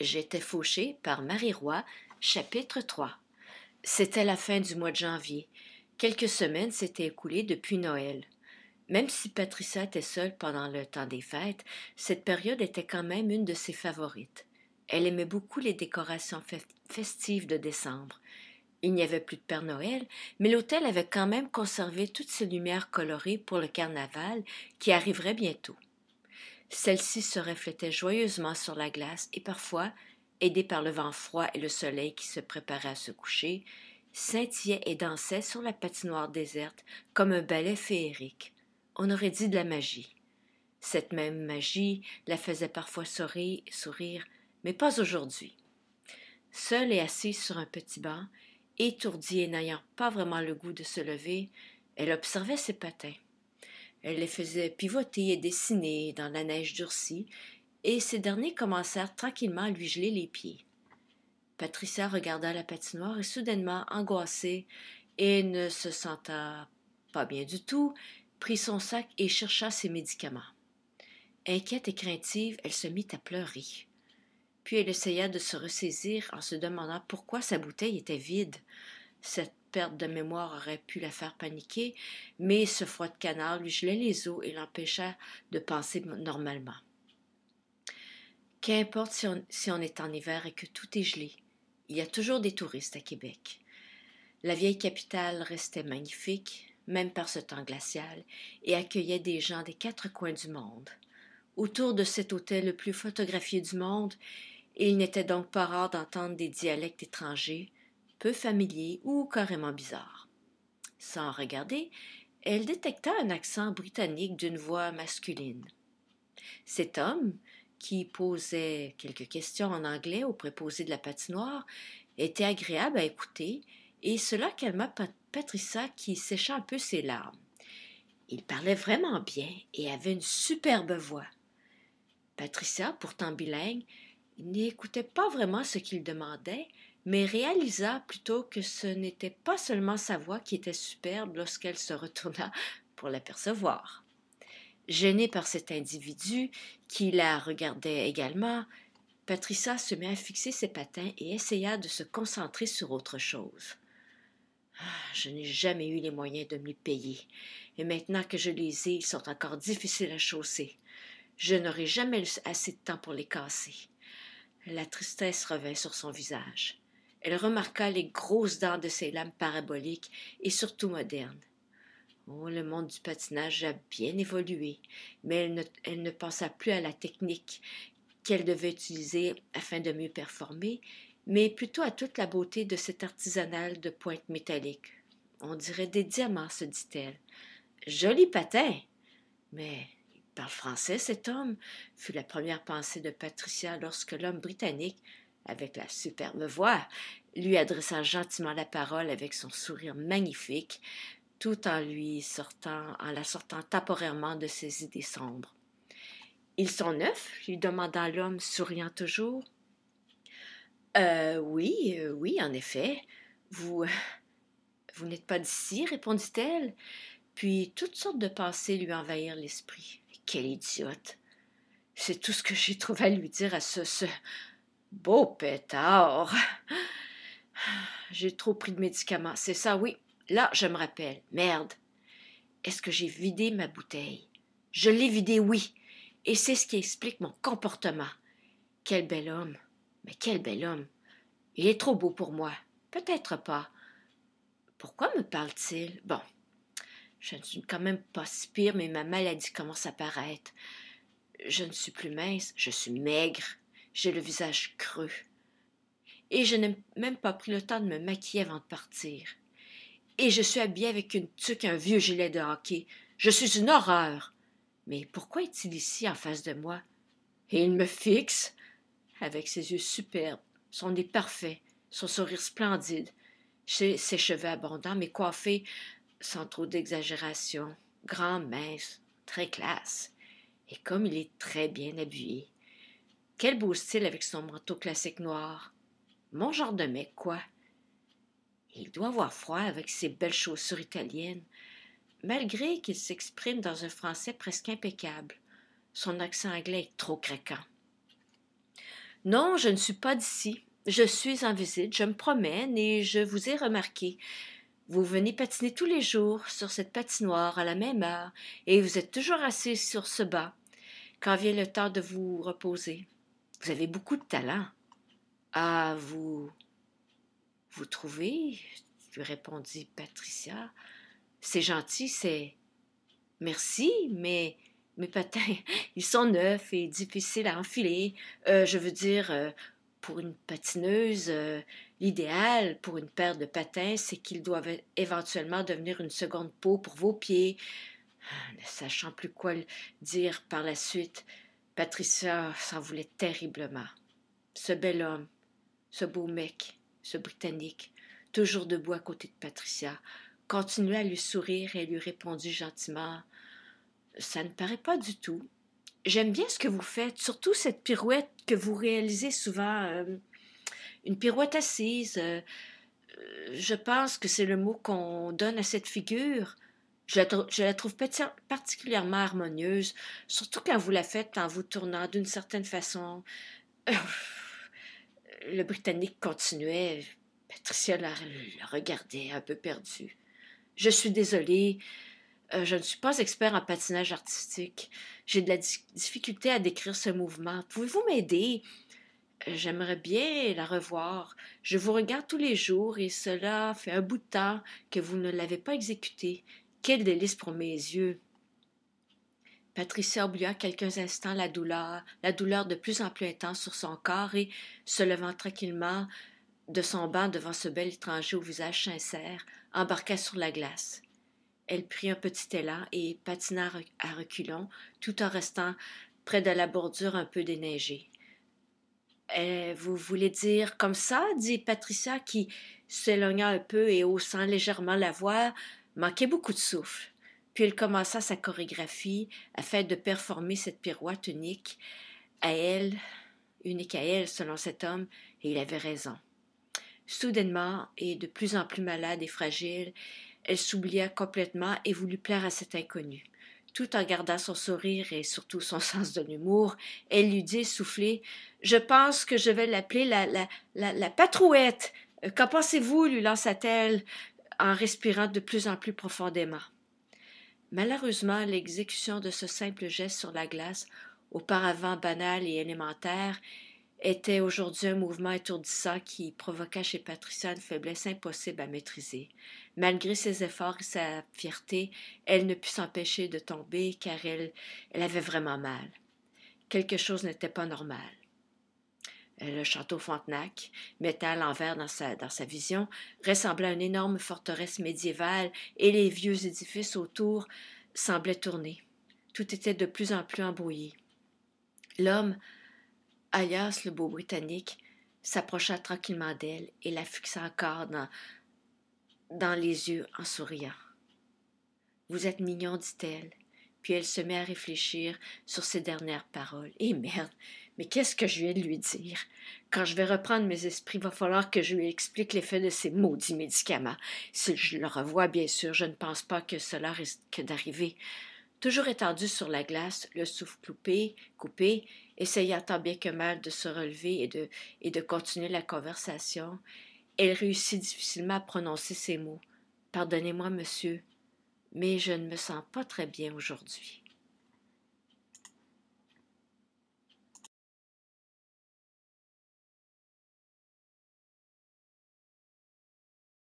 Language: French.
J'étais fauchée par Marie Roy, chapitre 3. C'était la fin du mois de janvier. Quelques semaines s'étaient écoulées depuis Noël. Même si Patricia était seule pendant le temps des fêtes, cette période était quand même une de ses favorites. Elle aimait beaucoup les décorations festives de décembre. Il n'y avait plus de Père Noël, mais l'hôtel avait quand même conservé toutes ses lumières colorées pour le carnaval qui arriverait bientôt. Celle-ci se reflétait joyeusement sur la glace et parfois, aidée par le vent froid et le soleil qui se préparait à se coucher, scintillait et dansait sur la patinoire déserte comme un ballet féerique. On aurait dit de la magie. Cette même magie la faisait parfois sourire, mais pas aujourd'hui. Seule et assise sur un petit banc, étourdie et n'ayant pas vraiment le goût de se lever, elle observait ses patins. Elle les faisait pivoter et dessiner dans la neige durcie, et ces derniers commencèrent tranquillement à lui geler les pieds. Patricia regarda la patinoire et soudainement angoissée, et ne se sentant pas bien du tout, prit son sac et chercha ses médicaments. Inquiète et craintive, elle se mit à pleurer. Puis elle essaya de se ressaisir en se demandant pourquoi sa bouteille était vide. Cette perte de mémoire aurait pu la faire paniquer, mais ce froid de canard lui gelait les os et l'empêcha de penser normalement. Qu'importe si on est en hiver et que tout est gelé, il y a toujours des touristes à Québec. La vieille capitale restait magnifique, même par ce temps glacial, et accueillait des gens des quatre coins du monde. Autour de cet hôtel le plus photographié du monde, il n'était donc pas rare d'entendre des dialectes étrangers, peu familiers ou carrément bizarres. Sans regarder, elle détecta un accent britannique d'une voix masculine. Cet homme, qui posait quelques questions en anglais au préposé de la patinoire, était agréable à écouter, et cela calma Patricia qui sécha un peu ses larmes. Il parlait vraiment bien et avait une superbe voix. Patricia, pourtant bilingue, n'écoutait pas vraiment ce qu'il demandait, mais réalisa plutôt que ce n'était pas seulement sa voix qui était superbe lorsqu'elle se retourna pour l'apercevoir. Gênée par cet individu, qui la regardait également, Patricia se mit à fixer ses patins et essaya de se concentrer sur autre chose. Je n'ai jamais eu les moyens de me les payer, et maintenant que je les ai, ils sont encore difficiles à chausser. Je n'aurai jamais assez de temps pour les casser. La tristesse revint sur son visage. Elle remarqua les grosses dents de ses lames paraboliques et surtout modernes. Oh, le monde du patinage a bien évolué, mais elle ne pensa plus à la technique qu'elle devait utiliser afin de mieux performer, mais plutôt à toute la beauté de cet artisanal de pointes métalliques. On dirait des diamants, se dit-elle. Joli patin! Mais il parle français, cet homme, fut la première pensée de Patricia lorsque l'homme britannique, avec la superbe voix, lui adressa gentiment la parole avec son sourire magnifique, tout en la sortant temporairement de ses idées sombres. Ils sont neufs? Lui demanda l'homme, souriant toujours. Oui, en effet. Vous n'êtes pas d'ici, répondit-elle. Puis toutes sortes de pensées lui envahirent l'esprit. Quelle idiote! C'est tout ce que j'ai trouvé à lui dire à ce beau pétard. J'ai trop pris de médicaments, c'est ça, oui. Là, je me rappelle. Merde. Est-ce que j'ai vidé ma bouteille? Je l'ai vidée, oui. Et c'est ce qui explique mon comportement. Quel bel homme. Mais quel bel homme. Il est trop beau pour moi. Peut-être pas. Pourquoi me parle-t-il? Bon, je ne suis quand même pas si pire, mais ma maladie commence à paraître. Je ne suis plus mince, je suis maigre. J'ai le visage creux. Et je n'ai même pas pris le temps de me maquiller avant de partir. Et je suis habillée avec une tuque et un vieux gilet de hockey. Je suis une horreur. Mais pourquoi est-il ici en face de moi? Et il me fixe, avec ses yeux superbes, son nez parfait, son sourire splendide, ses cheveux abondants, mais coiffés sans trop d'exagération, grand, mince, très classe. Et comme il est très bien habillé. Quel beau style avec son manteau classique noir. Mon genre de mec, quoi. Il doit avoir froid avec ses belles chaussures italiennes, malgré qu'il s'exprime dans un français presque impeccable. Son accent anglais est trop craquant. Non, je ne suis pas d'ici. Je suis en visite, je me promène et je vous ai remarqué. Vous venez patiner tous les jours sur cette patinoire à la même heure et vous êtes toujours assis sur ce banc quand vient le temps de vous reposer. Vous avez beaucoup de talent. Ah, vous trouvez? Lui répondit Patricia. C'est gentil, c'est. Merci, mais mes patins, ils sont neufs et difficiles à enfiler. Je veux dire, pour une patineuse, l'idéal pour une paire de patins, c'est qu'ils doivent éventuellement devenir une seconde peau pour vos pieds. Ne sachant plus quoi dire par la suite, Patricia s'en voulait terriblement. Ce bel homme, ce beau mec, ce Britannique, toujours debout à côté de Patricia, continua à lui sourire et lui répondit gentiment: ça ne paraît pas du tout. J'aime bien ce que vous faites, surtout cette pirouette que vous réalisez souvent, une pirouette assise. Je pense que c'est le mot qu'on donne à cette figure. Je la trouve particulièrement harmonieuse, surtout quand vous la faites en vous tournant d'une certaine façon. Le Britannique continuait. Patricia la regardait un peu perdue. Je suis désolée, je ne suis pas expert en patinage artistique. J'ai de la difficulté à décrire ce mouvement. Pouvez-vous m'aider? J'aimerais bien la revoir. Je vous regarde tous les jours et cela fait un bout de temps que vous ne l'avez pas exécuté. Quel délice pour mes yeux! Patricia oublia quelques instants la douleur de plus en plus intense sur son corps et, se levant tranquillement de son banc devant ce bel étranger au visage sincère, embarqua sur la glace. Elle prit un petit élan et patina à reculons, tout en restant près de la bordure un peu déneigée. Vous voulez dire comme ça? Dit Patricia, qui, s'éloigna un peu et haussant légèrement la voix, manquait beaucoup de souffle. Puis elle commença sa chorégraphie afin de performer cette pirouette unique à elle, selon cet homme, et il avait raison. Soudainement, et de plus en plus malade et fragile, elle s'oublia complètement et voulut plaire à cet inconnu. Tout en gardant son sourire et surtout son sens de l'humour, elle lui dit essoufflée: je pense que je vais l'appeler la patrouette. Qu'en pensez-vous? Lui lança-t-elle en respirant de plus en plus profondément. Malheureusement, l'exécution de ce simple geste sur la glace, auparavant banal et élémentaire, était aujourd'hui un mouvement étourdissant qui provoqua chez Patricia une faiblesse impossible à maîtriser. Malgré ses efforts et sa fierté, elle ne put s'empêcher de tomber car elle avait vraiment mal. Quelque chose n'était pas normal. Le château Frontenac, mettant à l'envers dans sa vision, ressemblait à une énorme forteresse médiévale et les vieux édifices autour semblaient tourner. Tout était de plus en plus embrouillé. L'homme, alias le beau Britannique, s'approcha tranquillement d'elle et la fixa encore dans les yeux en souriant. Vous êtes mignon, dit-elle. Puis elle se mit à réfléchir sur ses dernières paroles. Eh merde, mais qu'est-ce que je viens de lui dire? Quand je vais reprendre mes esprits, il va falloir que je lui explique l'effet de ces maudits médicaments. Si je le revois, bien sûr, je ne pense pas que cela risque d'arriver. Toujours étendue sur la glace, le souffle coupé, essayant tant bien que mal de se relever et de continuer la conversation, elle réussit difficilement à prononcer ces mots. Pardonnez-moi, monsieur, mais je ne me sens pas très bien aujourd'hui.